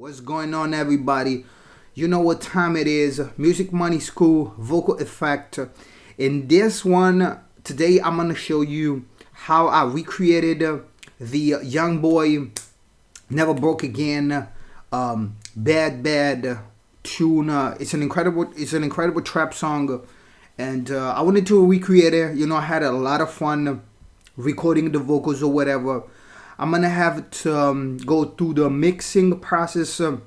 What's going on, everybody? You know what time it is. Music Money School Vocal Effect. In this one, today I'm going to show you how I recreated the Young Boy Never Broke Again Bad tune. It's an incredible trap song, and I wanted to recreate it. You know, I had a lot of fun recording the vocals or whatever. I'm gonna have to go through the mixing process, the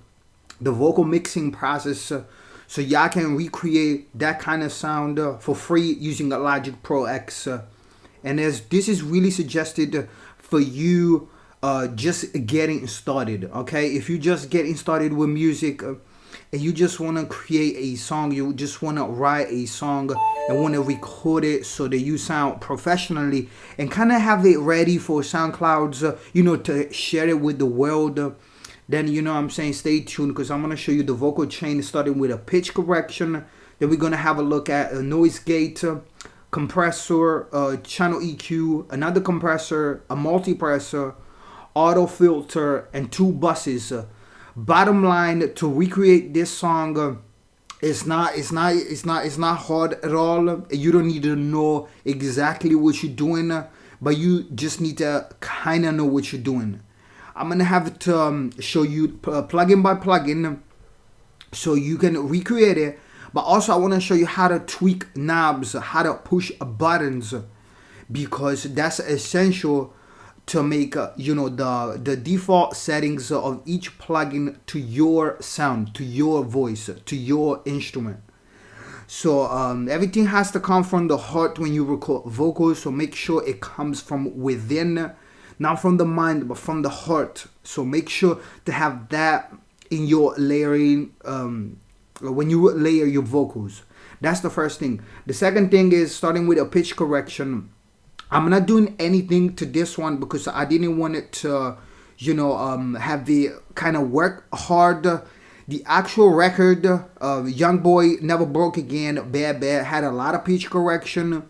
vocal mixing process, so y'all can recreate that kind of sound for free using a Logic Pro X. And this is really suggested for you just getting started. Okay, if you just getting started with music and you just want to create a song, you just want to write a song and want to record it so that you sound professionally and kind of have it ready for SoundCloud's, to share it with the world, then, you know what I'm saying, stay tuned, because I'm going to show you the vocal chain starting with a pitch correction. Then we're going to have a look at a noise gate, compressor, channel EQ, another compressor, a multipressor, autofilter, and 2 buses. Bottom line, to recreate this song, it's not hard at all. You don't need to know exactly what you're doing, but you just need to kind of know what you're doing. I'm gonna have to show you plugin by plugin so you can recreate it, but also I want to show you how to tweak knobs, how to push buttons, because that's essential to make the default settings of each plugin to your sound, to your voice, to your instrument. So everything has to come from the heart when you record vocals, so make sure it comes from within, not from the mind but from the heart. So make sure to have that in your layering when you layer your vocals. That's the first thing. The second thing is starting with a pitch correction. I'm not doing anything to this one because I didn't want it to, have the kind of work hard. The actual record, Young Boy Never Broke Again, Bad, had a lot of pitch correction.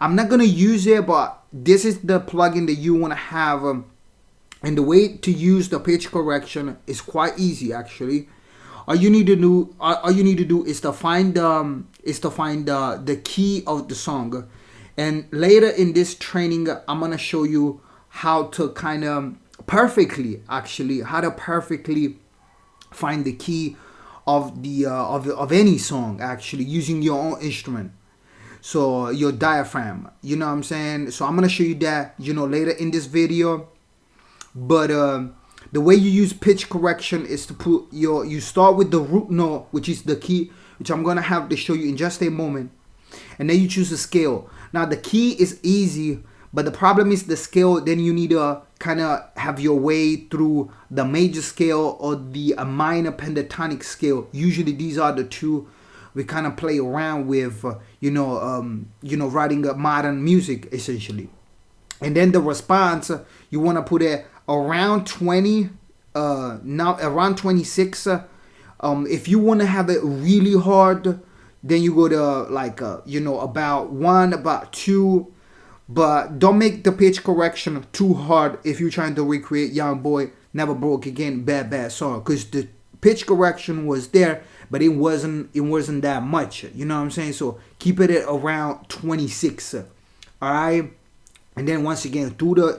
I'm not going to use it, but this is the plugin that you want to have. And the way to use the pitch correction is quite easy, actually. All you need to do is to find the key of the song. And later in this training, I'm gonna show you how to kind of perfectly find the key of the of any song, actually using your own instrument. So your diaphragm, you know what I'm saying? So I'm gonna show you that, later in this video. But the way you use pitch correction is to put you start with the root note, which is the key, which I'm gonna have to show you in just a moment. And then you choose a scale. Now the key is easy, but the problem is the scale. Then you need to kind of have your way through the major scale or the minor pentatonic scale. Usually these are the two we kind of play around with, writing modern music essentially. And then the response, you want to put it around 20, now around 26. If you want to have it really hard, then you go to about 1, about 2. But don't make the pitch correction too hard if you're trying to recreate Young Boy Never Broke Again Bad song, because the pitch correction was there, but it wasn't that much. You know what I'm saying? So keep it at around 26. Alright? And then once again, through the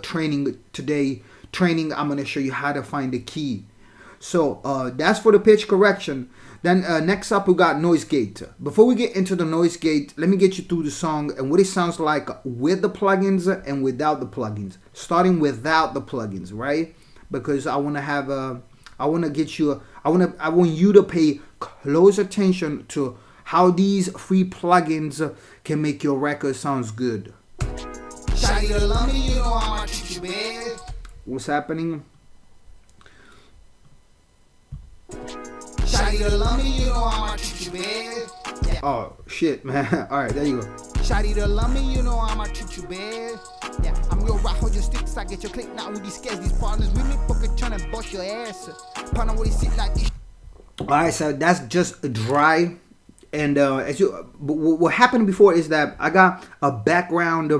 training, I'm gonna show you how to find the key. So that's for the pitch correction. Then next up we got noise gate. Before we get into the noise gate, let me get you through the song and what it sounds like with the plugins and without the plugins. Starting without the plugins, right? Because I want you to pay close attention to how these free plugins can make your record sounds good. What's happening? Oh shit, man. Alright, there you go. Shawty to love me, you know I'ma treat you bad. Yeah, I'm real rock, hold your sticks, I get your click, not with these scares, these partners with me, fucking tryna bust your ass. Partner with these sit like this. Alright, so that's just dry. And what happened before is that I got a background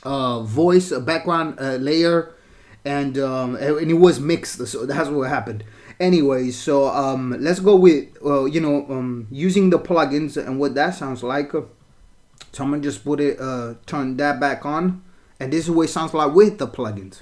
voice, a background layer, and it was mixed, so that's what happened. Anyway, so let's go with using the plugins and what that sounds like. So I'm gonna just put it, turn that back on, and this is what it sounds like with the plugins.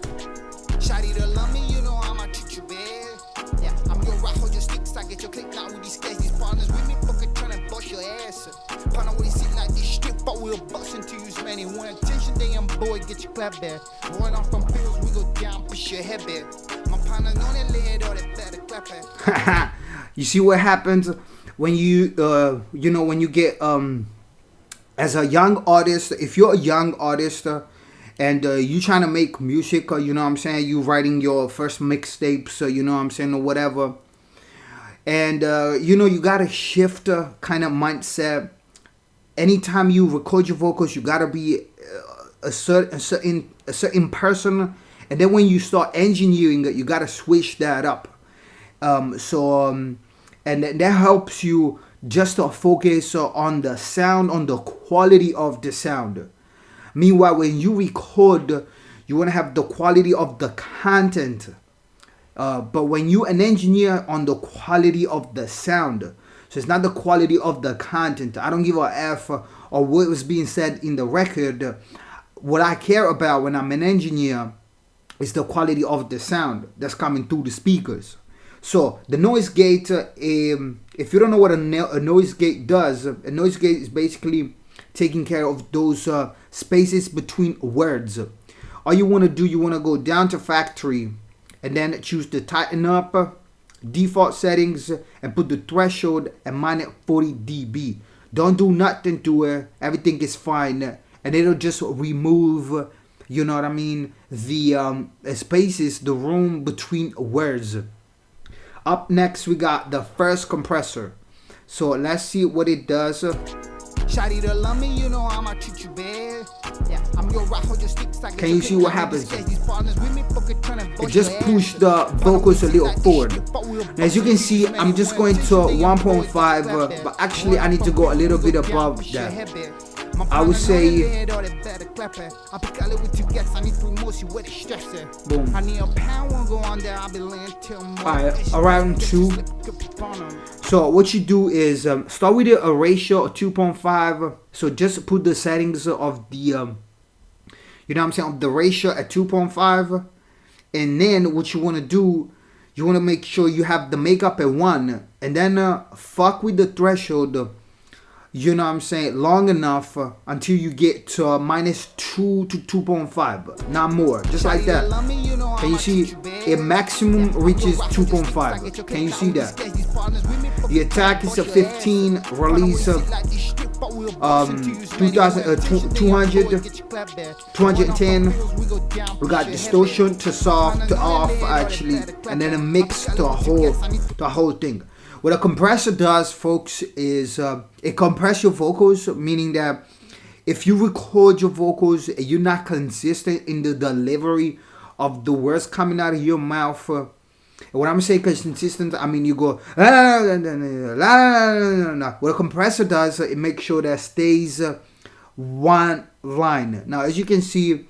Shawty to love me, you know I'ma treat you bad. Yeah, I'm your rock, hold your sticks, I get your click now with these sketch, these partners with me, fuck it, tryna bust your ass. Partner with these like this strip, but we'll bust into you, man. Ain't want attention, damn boy, get your clap back. Going off from pills, we go down, push your head back. My partner know that lead or that better clap back. You see what happens when you, when you get, as a young artist, if you're a young artist, and you trying to make music, you know what I'm saying, you writing your first mixtapes, you know what I'm saying, or whatever, and you gotta shift kind of mindset. Anytime you record your vocals, you gotta be a certain person, and then when you start engineering it, you gotta switch that up. And that helps you just to focus on the sound, on the quality of the sound. Meanwhile, when you record, you want to have the quality of the content. But when you an engineer on the quality of the sound, so it's not the quality of the content. I don't give a F or what was being said in the record. What I care about when I'm an engineer is the quality of the sound that's coming through the speakers. So the noise gate, if you don't know what a noise gate does, a noise gate is basically taking care of those spaces between words. All you want to do, you want to go down to factory and then choose the tighten up, default settings, and put the threshold at -40 dB. Don't do nothing to it. Everything is fine, and it'll just remove, you know what I mean, the spaces, the room between words. Up next, we got the first compressor. So let's see what it does. Shawty to love me, you know I'ma treat you bad. Yeah, I'm your rock, hold your sticks. Can you see what happens? It just pushed the vocals a little forward. Now, as you can see, I'm just going to 1.5, but actually I need to go a little bit above that. I would say, boom. Alright, around 2. So what you do is start with a ratio of 2.5. So just put the settings of the, you know what I'm saying, of the ratio at 2.5. And then what you want to do, you want to make sure you have the makeup at 1. And then fuck with the threshold, you know what I'm saying, long enough until you get to -2 to 2.5, not more, just like that. Can you see it maximum reaches 2.5? Can you see that? The attack is a 15, release 210. We got distortion to soft to off actually, and then a mix to a whole thing. What a compressor does, folks, is it compresses your vocals, meaning that if you record your vocals and you're not consistent in the delivery of the words coming out of your mouth, and when I'm saying consistent, I mean you go, what a compressor does, it makes sure that stays one line. Now, as you can see,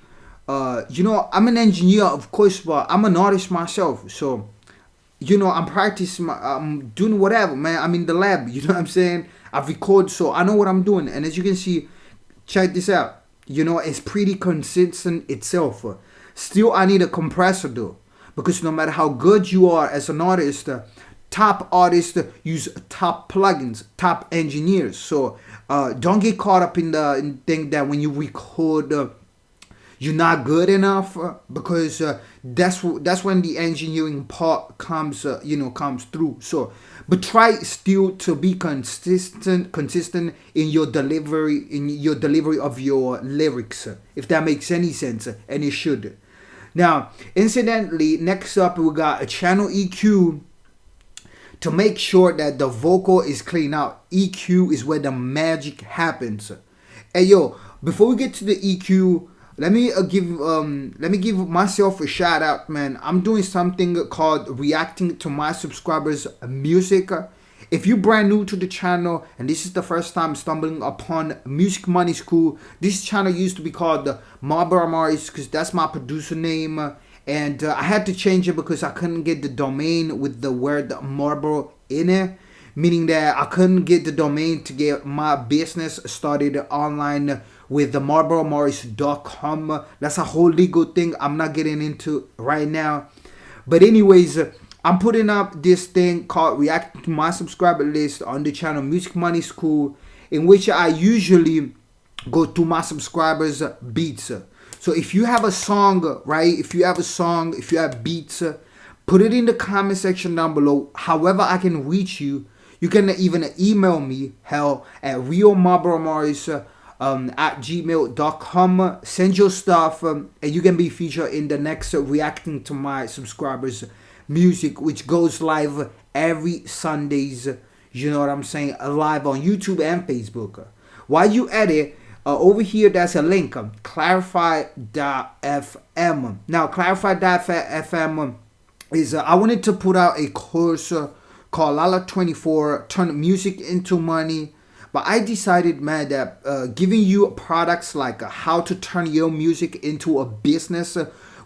I'm an engineer, of course, but I'm an artist myself, so I'm practicing, I'm doing whatever, man. I'm in the lab, you know what I'm saying? I've recorded, so I know what I'm doing. And as you can see, check this out. It's pretty consistent itself. Still, I need a compressor though, because no matter how good you are as an artist, top artists use top plugins, top engineers. So don't get caught up in think that when you record, you're not good enough, because that's when the engineering part comes through. So, but try still to be consistent in your delivery of your lyrics, if that makes any sense, and it should. Now, incidentally, next up we got a channel EQ to make sure that the vocal is clean out. EQ is where the magic happens. Hey yo, before we get to the EQ, let me give myself a shout out, man. I'm doing something called reacting to my subscribers' music. If you're brand new to the channel and this is the first time stumbling upon Music Money School, this channel used to be called Marlboro Morris, because that's my producer name. and I had to change it because I couldn't get the domain with the word Marlboro in it, meaning that I couldn't get the domain to get my business started online with the marlboromorris.com. That's a whole legal thing I'm not getting into right now. But anyways, I'm putting up this thing called React to My Subscriber List on the channel Music Money School, in which I usually go to my subscribers' beats. So if you have a song, right? If you have beats, put it in the comment section down below. However I can reach you. You can even email me, hell, at realmarlboromorris at gmail.com. Send your stuff, and you can be featured in the next Reacting to My Subscribers music, which goes live every Sundays. You know what I'm saying? Live on YouTube and Facebook. While you edit, over here there's a link, clarify.fm. Now clarify.fm is I wanted to put out a course called Lala 24 Turn Music into Money. But I decided, man, that giving you products like how to turn your music into a business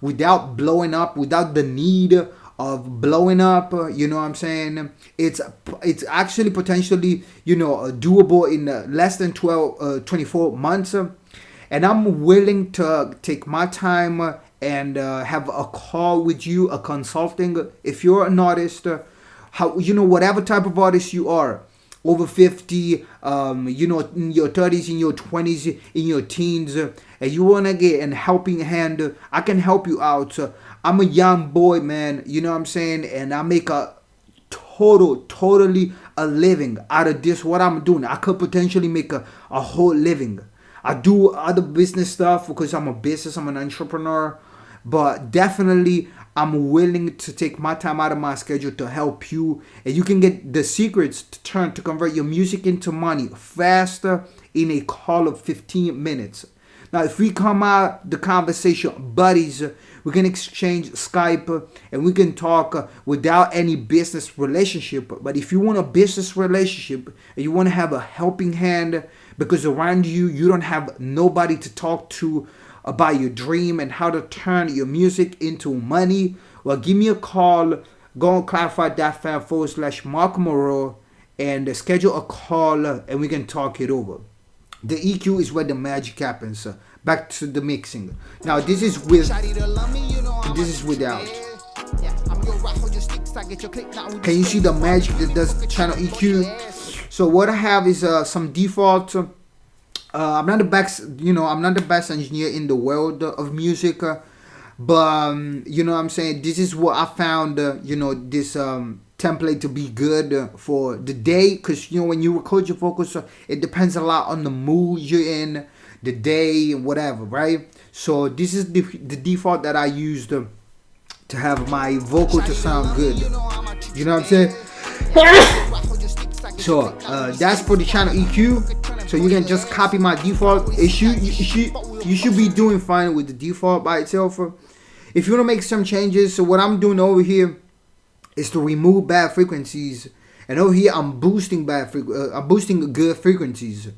without blowing up, without the need of blowing up, you know what I'm saying? It's actually potentially, doable in less than 24 months. And I'm willing to take my time and have a call with you, a consulting. If you're an artist, whatever type of artist you are, over 50, in your 30s, in your 20s, in your teens, and you want to get a helping hand, I can help you out. I'm a young boy, man, you know what I'm saying? And I make a totally a living out of this, what I'm doing. I could potentially make a whole living. I do other business stuff because I'm an entrepreneur. But definitely, I'm willing to take my time out of my schedule to help you. And you can get the secrets to convert your music into money faster in a call of 15 minutes. Now, if we come out the conversation buddies, we can exchange Skype and we can talk without any business relationship. But if you want a business relationship and you want to have a helping hand because around you, you don't have nobody to talk to about your dream and how to turn your music into money, well, give me a call. Go on clarify.fm/Malcolm Monroe and schedule a call and we can talk it over. The EQ is where the magic happens. Back to the mixing. Now this is without. Can you see the magic that does channel EQ? So what I have is some default. I'm not the best, I'm not the best engineer in the world of music, but you know what I'm saying, this is what I found, this template to be good for the day, because when you record your vocals, it depends a lot on the mood you're in, the day, and whatever, right? So this is the default that I used to have my vocal to sound good. You know what I'm saying? So that's for the channel EQ. So you can just copy my default. You should be doing fine with the default by itself. If you want to make some changes, so what I'm doing over here is to remove bad frequencies, and over here I'm boosting good frequencies.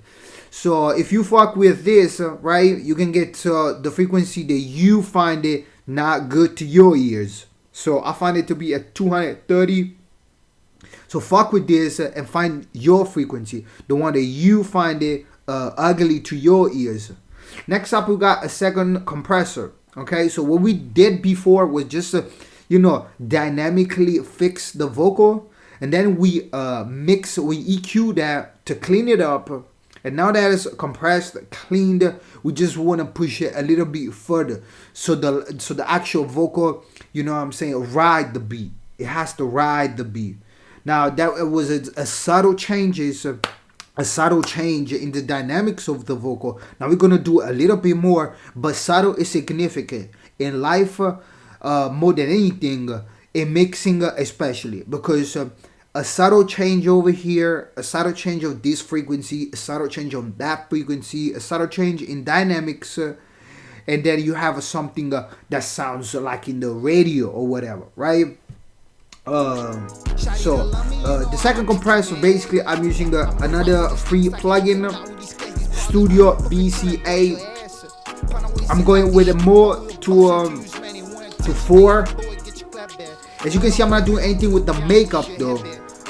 So if you fuck with this, right, you can get the frequency that you find it not good to your ears. So I find it to be at 230. So fuck with this and find your frequency, the one that you find it ugly to your ears. Next up, we got a second compressor. Okay, so what we did before was just dynamically fix the vocal, and then we EQ that to clean it up. And now that it's compressed, cleaned, we just want to push it a little bit further, so the actual vocal, ride the beat. It has to ride the beat. Now that was a subtle change in the dynamics of the vocal. Now we're gonna do a little bit more, but subtle is significant in life more than anything, in mixing especially, because a subtle change over here, a subtle change of this frequency, a subtle change on that frequency, a subtle change in dynamics, and then you have something that sounds like in the radio or whatever, right? The second compressor, basically I'm using another free plugin, Studio BCA. I'm going with it more to to 4. As you can see, I'm not doing anything with the makeup though.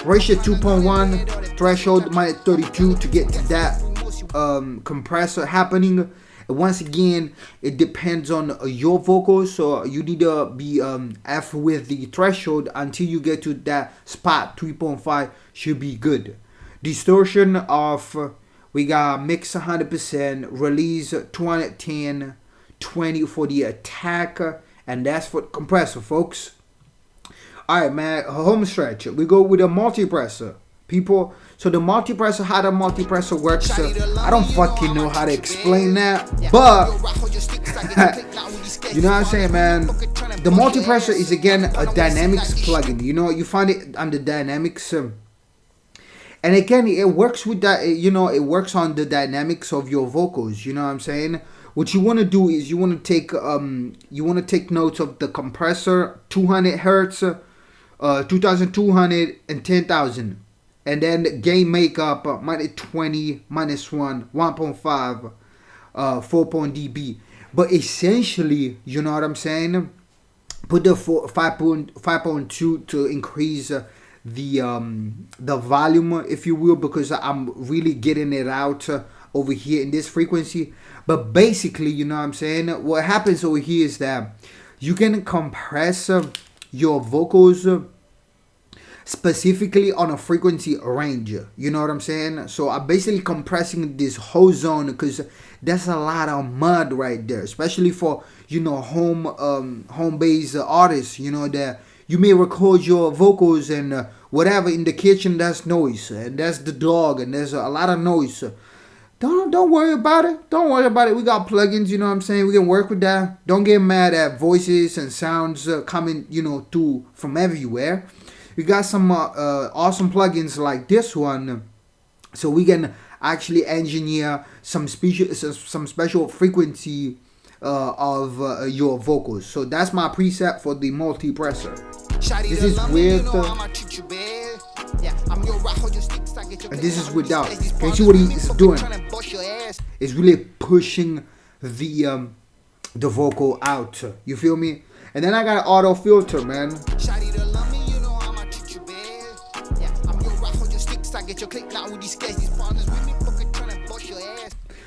Ratio 2.1, threshold minus 32 to get to that compressor happening. And once again, it depends on your vocals, so you need to be F with the threshold until you get to that spot. 3.5 should be good. Distortion off. We got mix 100%, release 210, 20 for the attack, and that's for compressor, folks. Alright, man, home stretch. We go with a multipressor. People, so the multipressor, how the multipressor works, I don't fucking know how to explain that, but you know what I'm saying, man. The multipressor is again a dynamics plugin. You know, you find it on the dynamics, and again, it works with that. You know, it works on the dynamics of your vocals. You know what I'm saying? What you want to do is you want to take notes of the compressor, 200 hertz, 2200 and 10,000. And then gain makeup, minus 20, minus 1, 1.5, 4 dB. But essentially, you know what I'm saying? Put the 5.2 to increase the volume, if you will, because I'm really getting it out over here in this frequency. But basically, you know what I'm saying? What happens over here is that you can compress your vocals specifically on a frequency range. You know what I'm saying? So I'm basically compressing this whole zone because that's a lot of mud right there, especially for, you know, home based artists. You know, that you may record your vocals and whatever in the kitchen, that's noise, and that's the dog, and there's a lot of noise. Don't worry about it. Don't worry about it. We got plugins, you know what I'm saying? We can work with that. Don't get mad at voices and sounds coming, you know, from everywhere. We got some awesome plugins like this one, so we can actually engineer some special frequency of your vocals. So that's my preset for the multipressor. This is with and this is without. Can you see what he is doing? It's really pushing the vocal out. You feel me? And then I got an auto filter, man.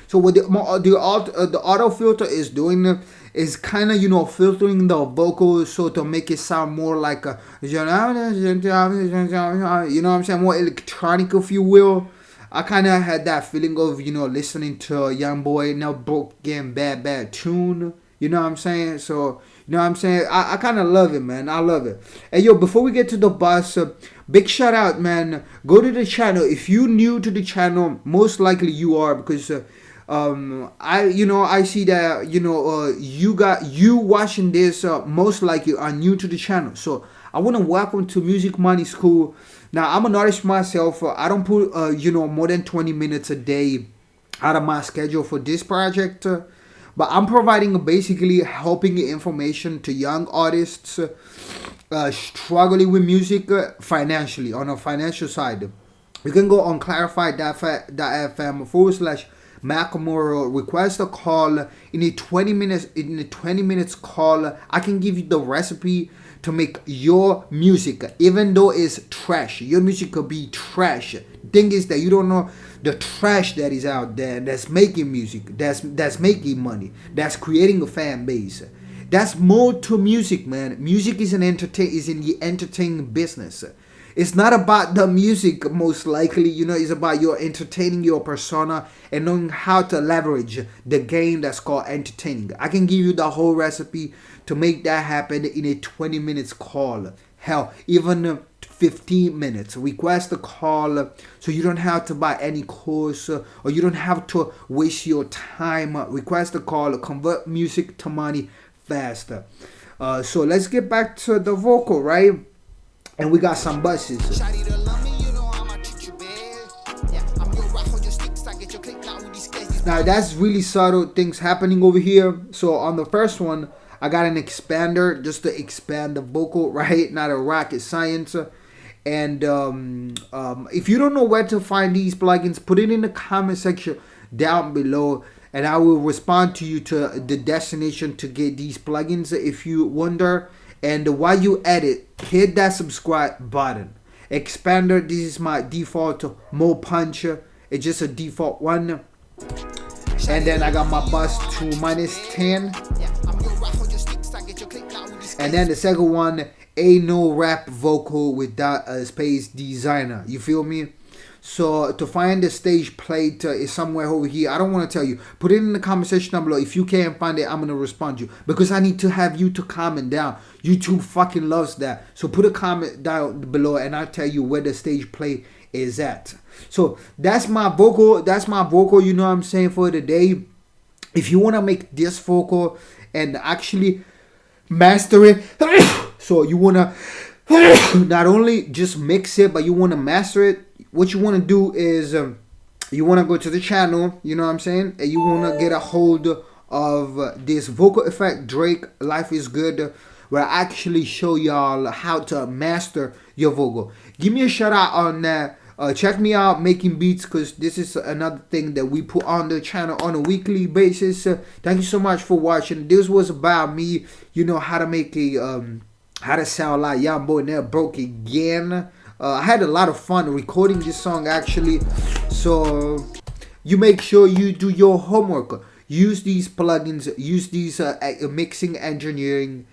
So what the auto filter is doing is kind of, you know, filtering the vocals so to make it sound more like a, you know what I'm saying, more electronic, if you will. I kind of had that feeling of, you know, listening to a young boy now broke getting bad tune. You know what I'm saying? So, you know what I'm saying? I kind of love it, man. I love it. And yo, before we get to the bus, big shout out, man. Go to the channel. If you're new to the channel, most likely you are, because I see that, you know, you watching this, most likely are new to the channel. So I want to welcome to Music Money School. Now, I'm an artist myself. I don't put, more than 20 minutes a day out of my schedule for this project. But I'm providing basically helping information to young artists struggling with music financially, on a financial side. You can go on clarify.fm/ Malcolm Monroe, request a call. In a 20 minutes call, I can give you the recipe to make your music, even though it's trash. Your music could be trash. Thing is that you don't know the trash that is out there that's making music, that's making money, that's creating a fan base. That's more to music, man. Music is in the entertainment business. It's not about the music, most likely, you know, it's about your entertaining your persona and knowing how to leverage the game that's called entertaining. I can give you the whole recipe to make that happen in a 20 minutes call. Hell, even 15 minutes. Request a call so you don't have to buy any course or you don't have to waste your time. Request a call, convert music to money faster. So let's get back to the vocal, right? And we got some buses. Now that's really subtle things happening over here. So on the first one, I got an expander just to expand the vocal, right? Not a rocket science. And if you don't know where to find these plugins, put it in the comment section down below. and I will respond to you to the destination to get these plugins if you wonder. And while you edit, hit that subscribe button. Expander, this is my default Mo Puncher. It's just a default one. And then I got my bus to -10. And then the second one, ain't no rap vocal without a space designer. You feel me? So to find the stage plate is somewhere over here. I don't want to tell you. Put it in the comment section down below. If you can't find it, I'm going to respond to you. Because I need to have you to comment down. YouTube fucking loves that. So put a comment down below and I'll tell you where the stage plate is at. So that's my vocal. That's my vocal, you know what I'm saying, for today. If you want to make this vocal and actually master it. So you want to not only just mix it, but you want to master it. What you want to do is you want to go to the channel, you know what I'm saying, and you want to get a hold of this vocal effect Drake Life is Good, where I actually show y'all how to master your vocal. Give me a shout out on that. Check me out making beats, because this is another thing that we put on the channel on a weekly basis. Thank you so much for watching. This was about me, you know, how to make a how to sound like Young Boy Never Broke Again. I had a lot of fun recording this song actually. So you make sure you do your homework. Use these plugins, use these mixing engineering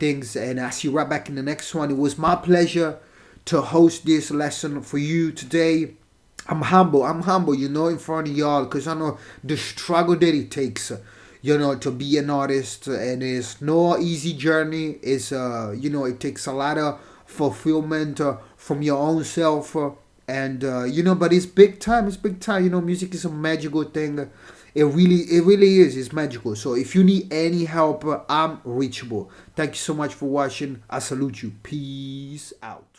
things, and I'll see you right back in the next one. It was my pleasure to host this lesson for you today. I'm humble, you know, in front of y'all, because I know the struggle that it takes, you know, to be an artist, and it's no easy journey. It's you know, it takes a lot of fulfillment from your own self, and you know, but it's big time. It's big time. You know, music is a magical thing. It really is. It's magical. So if you need any help, I'm reachable. Thank you so much for watching. I salute you. Peace out.